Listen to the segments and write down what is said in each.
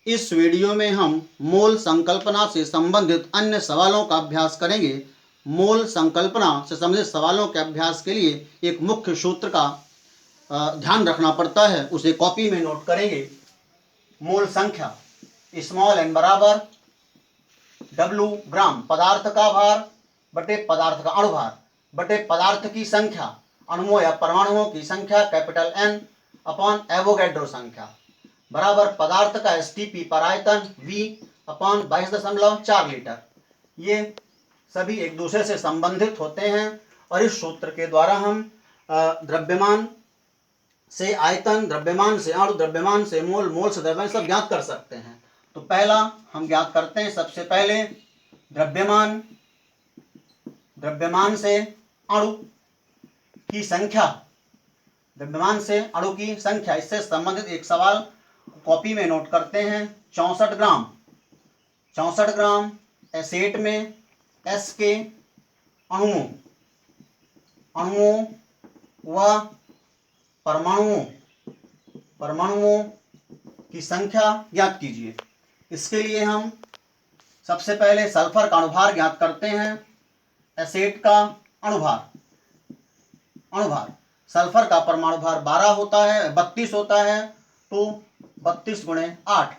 इस वीडियो में हम मोल संकल्पना से संबंधित अन्य सवालों का अभ्यास करेंगे। मोल संकल्पना से संबंधित सवालों के अभ्यास के लिए एक मुख्य सूत्र का ध्यान रखना पड़ता है, उसे कॉपी में नोट करेंगे। मोल संख्या स्मॉल n बराबर W ग्राम पदार्थ का भार बटे पदार्थ का अणुभार बटे पदार्थ की संख्या अणुओं या परमाणुओं की संख्या कैपिटल N अपॉन एवोगैड्रो संख्या बराबर पदार्थ का STP पर आयतन V अपॉन 22.4 लीटर। ये सभी एक दूसरे से संबंधित होते हैं और इस सूत्र के द्वारा हम द्रव्यमान से आयतन, द्रव्यमान से अणु, द्रव्यमान से मोल, मोल से द्रव्यमान सब ज्ञात कर सकते हैं। तो पहला हम ज्ञात करते हैं, सबसे पहले द्रव्यमान, द्रव्यमान से अणु की संख्या, द्रव्यमान से अणु की संख्या, इससे संबंधित एक सवाल कॉपी में नोट करते हैं। 64 ग्राम, 64 ग्राम एसेट में S के अणुओं, अणुओं व परमाणुओं, परमाणुओं की संख्या ज्ञात कीजिए। इसके लिए हम सबसे पहले सल्फर का अणुभार ज्ञात करते हैं। एसेट का अणुभार, अणुभार सल्फर का परमाणु भार 12 होता है, 32 होता है, तो 32 गुणे 8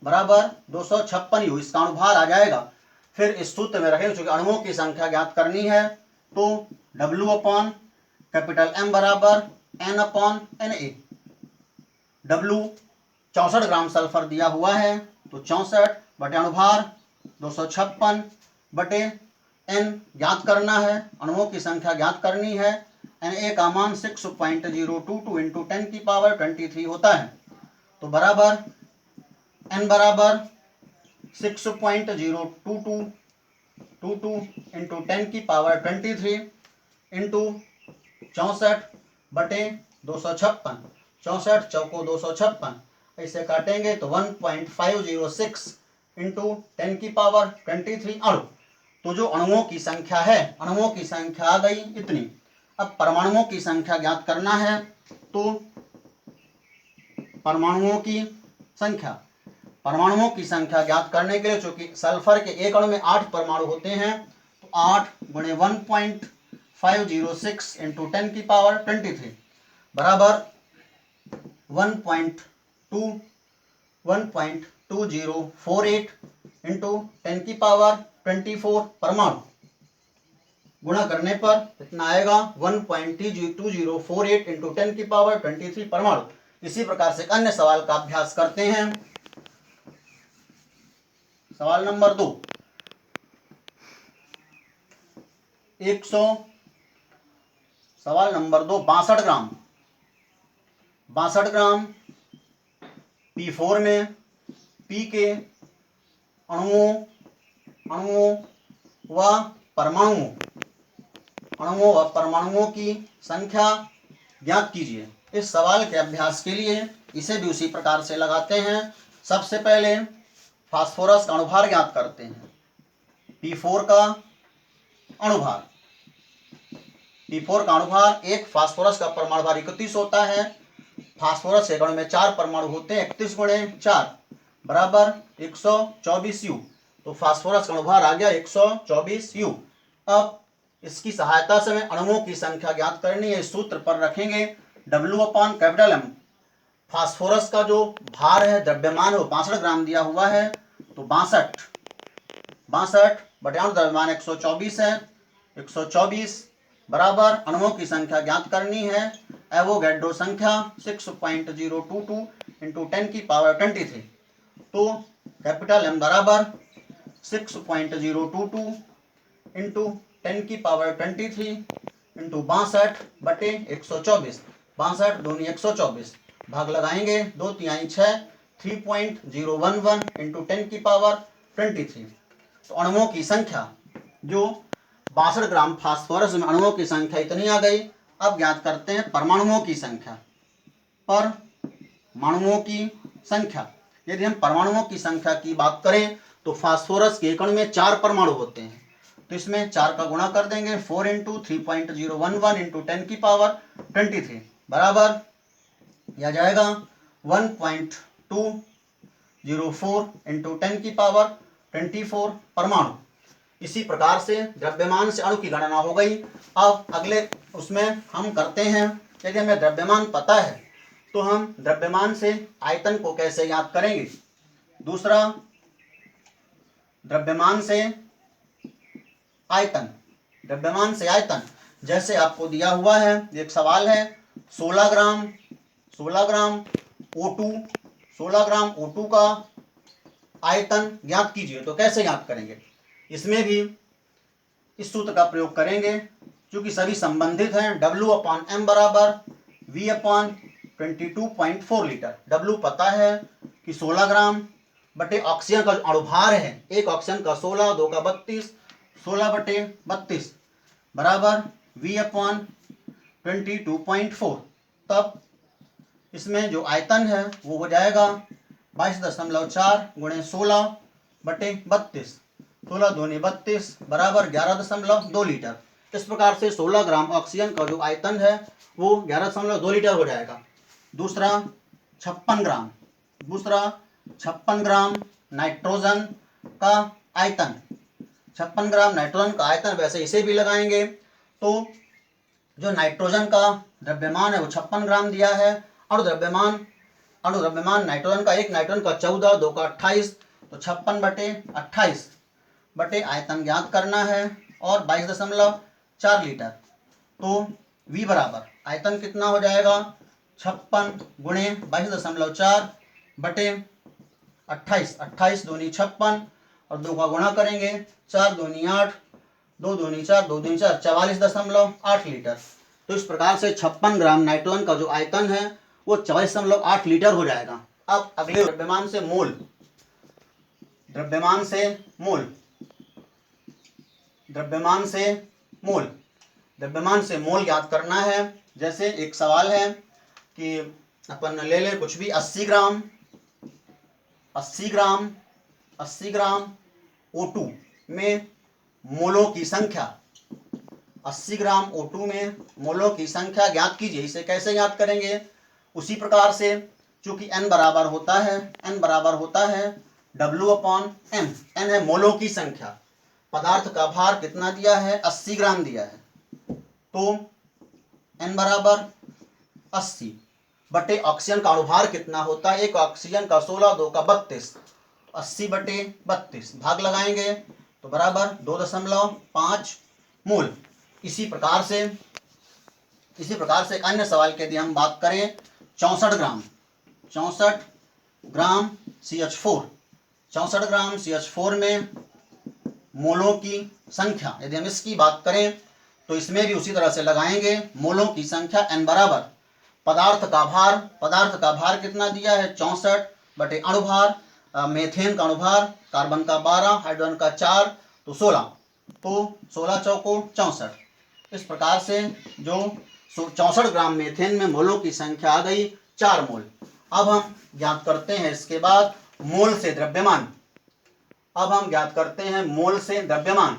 बराबर 256 यू इसका अणुभार आ जाएगा। फिर इस सूत्र में रखेंगे, चूंकि अणुओं की संख्या ज्ञात करनी है, तो W अपॉन कैपिटल M बराबर N अपॉन Na। W 64 ग्राम सल्फर दिया हुआ है, तो 64 बटे अणुभार 256 बटे N ज्ञात करना है, अणुओं की संख्या ज्ञात करनी है। Na का मान 6.022 इंटू 10 की पावर 23 होता है, तो बराबर N बराबर 6.022 इंटू 10 की पावर 23 इंटू 64 बटे 256, 64 चौको 256, ऐसे काटेंगे तो 1.506 इंटू 10 की पावर 23 अणु। तो जो अणुओं की संख्या है, अणुओं की संख्या आ गई इतनी। अब परमाणुओं की संख्या ज्ञात करना है, तो परमाणुओं की संख्या, परमाणुओं की संख्या ज्ञात करने के लिए, चूंकि सल्फर के एक अणु में 8 परमाणु होते हैं, तो 8 गुणे 1.506 इंटू 10 की पावर 23 बराबर 1.2048 इंटू 10 की पावर 24 परमाणु। गुणा करने पर इतना आएगा 1.2048 इंटू 10 की पावर 23 परमाणु। इसी प्रकार से अन्य सवाल का अभ्यास करते हैं। सवाल नंबर 2, 62 ग्राम, 62 ग्राम P4 में P के अणुओं, अणुओं व परमाणुओं, अणुओं व परमाणुओं की संख्या ज्ञात कीजिए। इस सवाल के अभ्यास के लिए इसे भी उसी प्रकार से लगाते हैं। सबसे पहले फास्फोरस का अणुभार ज्ञात करते हैं। P4 का अणुभार, P4 का अणुभार, एक फास्फोरस का परमाणु भार 31 होता है। फास्फोरस के अणु में 4 परमाणु होते हैं, 31 गुणे 4 बराबर 124 यू। तो फास्फोरस का अणुभार आ गया 124 यू। अब इसकी सहायता से हमें अणुओं की संख्या ज्ञात करनी है। इस सूत्र पर रखेंगे W upon capital M। Phosphorus का जो भार है, द्रव्यमान है, वो 62 ग्राम दिया हुआ है, तो 62 बटे अणु द्रव्यमान 124 है, 124 बराबर अणुओं की संख्या ज्ञात करनी है, एवोगैड्रो संख्या 6.022 इंटू 10 की पावर 23। तो कैपिटल M बराबर 6.022 इंटू 10 की पावर 23 इंटू 62 बटे 124, 62 दूनी 124, भाग लगाएंगे 2 तिहाई 6, 3.011 इंटू 10 की पावर 23। तो अणुओं की संख्या, जो 62 ग्राम फास्फोरस में अणुओं की संख्या इतनी आ गई। अब ज्ञात करते हैं परमाणुओं की संख्या। परमाणुओं की संख्या, यदि हम परमाणुओं की संख्या की बात करें, तो फास्फोरस के एक अणु में 4 परमाणु होते हैं, तो इसमें 4 का गुणा कर देंगे, 4 इंटू 3.011 इंटू 10 की पावर 23 बराबर यह जाएगा 1.2 0.04 इंटू 10⁻24 परमाणु। इसी प्रकार से द्रव्यमान से अणु की गणना हो गई। अब अगले उसमें हम करते हैं, यदि हमें द्रव्यमान पता है तो हम द्रव्यमान से आयतन को कैसे याद करेंगे। दूसरा, द्रव्यमान से आयतन, द्रव्यमान से आयतन जैसे आपको दिया हुआ है, एक सवाल है 16 ग्राम O2, 16 ग्राम O2 का आयतन ज्ञात कीजिए, तो कैसे याद करेंगे। इसमें भी इस सूत्र का प्रयोग करेंगे क्योंकि सभी संबंधित हैं। W/m बराबर V/22.4 लीटर। W पता है कि 16 ग्राम बटे ऑक्सीजन का जो अणुभार है, एक ऑक्सीजन का 16, 2 का 32, 16/32 बराबर V/22.4। तब इसमें जो आयतन है वो हो जाएगा 22.4 गुणे 16/32, 16 दूनी 32 बराबर 11.2 लीटर। इस प्रकार से 16 ग्राम ऑक्सीजन का जो आयतन है वो 11.2 लीटर हो जाएगा। दूसरा 56 ग्राम नाइट्रोजन का आयतन, 56 ग्राम नाइट्रोजन का आयतन, वैसे इसे भी लगाएंगे तो जो नाइट्रोजन का द्रव्यमान है वो 56 ग्राम दिया है। अणुद्रव्यमान नाइट्रोजन का, एक नाइट्रोजन का 14, 2 का 28, तो 56/28 बटे आयतन ज्ञात करना है और 22.4 लीटर। तो V बराबर आयतन कितना हो जाएगा, 56 गुणे 22.4 बटे 28, 28 दूनी 56 और 2 का गुणा करेंगे, 4 दूनी 8, 2 दूनी 4, 2 दूनी 4, 44.8 लीटर। तो इस प्रकार से 56 ग्राम नाइट्रोजन का जो आयतन है वो 44.8 लीटर हो जाएगा। अब अगले द्रव्यमान से मोल, द्रव्यमान से मोल, द्रव्यमान से मोल, द्रव्यमान से मोल याद करना है। जैसे एक सवाल है कि अपन ले लें कुछ भी 80 ग्राम O2 में मोलों की संख्या, 80 ग्राम O2 में मोलों की संख्या ज्ञात कीजिए। इसे कैसे याद करेंगे, उसी प्रकार से चूंकि n बराबर होता है W/m, n है मोलों की संख्या, पदार्थ का भार कितना दिया है, 80 ग्राम दिया है, तो n बराबर 80 बटे ऑक्सीजन का अणुभार कितना होता है, एक ऑक्सीजन का 16, 2 का 32, 80/32 भाग लगाएंगे तो बराबर 2.5 मोल। इसी प्रकार से अन्य सवाल के यदि हम बात करें 64 ग्राम CH4, 64 ग्राम CH4 में मोलों की संख्या, यदि हम इसकी बात करें तो इसमें भी उसी तरह से लगाएंगे। मोलों की संख्या n बराबर पदार्थ का भार कितना दिया है, 64 बटे अणुभार, मेथेन का अणुभार, कार्बन का 12, हाइड्रोजन का 4, तो 16, तो 16 चौको 64। इस प्रकार से जो 64 ग्राम मेथेन में मोलों की संख्या आ गई 4 मोल। अब हम ज्ञात करते हैं इसके बाद मोल से द्रव्यमान।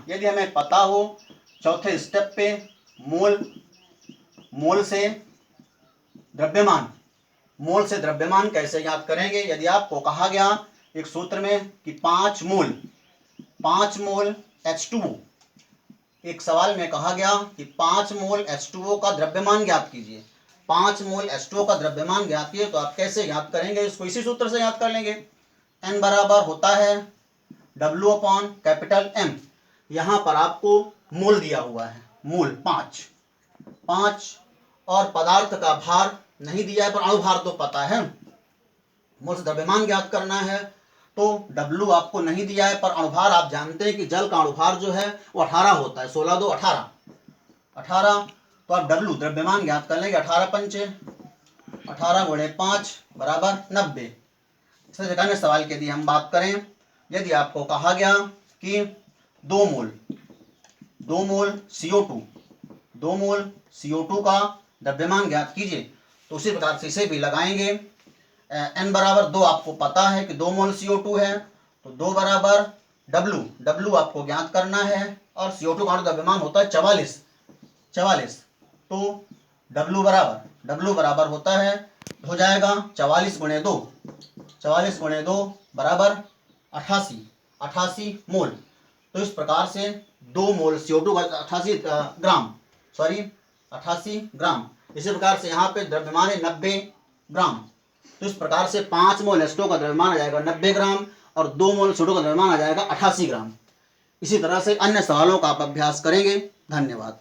यदि हमें पता हो चौथे स्टेप पे मोल से द्रव्यमान कैसे याद करेंगे। यदि आपको कहा गया एक सूत्र में कि 5 मोल H2O, एक सवाल में कहा गया कि 5 मोल H2O का द्रव्यमान ज्ञात कीजिए, 5 मोल H2O का द्रव्यमान ज्ञात कीजिए, तो आप कैसे याद करेंगे, इसको इसी सूत्र से याद कर लेंगे। n बराबर होता है W/M। यहाँ पर आपको मोल दिया हुआ है, मोल 5 और पदार्थ का भार नहीं दिया है पर अणुभार तो पता है। मोल से द्रव्यमान ज्ञात करना है तो W आपको नहीं दिया है पर अणुभार आप जानते हैं कि जल का अणुभार जो है वो 18 होता है, 16, 2, 18, तो आप W द्रव्यमान ज्ञात कर लेंगे, 18 गुणे 5 बराबर 90। इस अन्य सवाल की यदि हम बात करें, यदि आपको कहा गया कि 2 मोल CO2 का द्रव्यमान ज्ञात कीजिए, तो उसी प्रकार से इसे भी लगाएंगे। n बराबर 2 आपको पता है कि 2 मोल CO2 है, तो 2 बराबर W आपको ज्ञात करना है और CO2 का द्रव्यमान होता है 44, तो W बराबर होता है, हो जाएगा 44 गुणे 2, 44 गुणे 2 बराबर 88 मोल। तो इस प्रकार से 2 मोल CO2 का 88 ग्राम, सॉरी 88 ग्राम। इसी प्रकार से यहाँ पे द्रव्यमान है 90 ग्राम। तो इस प्रकार से 5 मोल H2O का द्रव्यमान आ जाएगा 90 ग्राम और 2 मोल CO2 का द्रव्यमान आ जाएगा 88 ग्राम। इसी तरह से अन्य सवालों का आप अभ्यास करेंगे। धन्यवाद।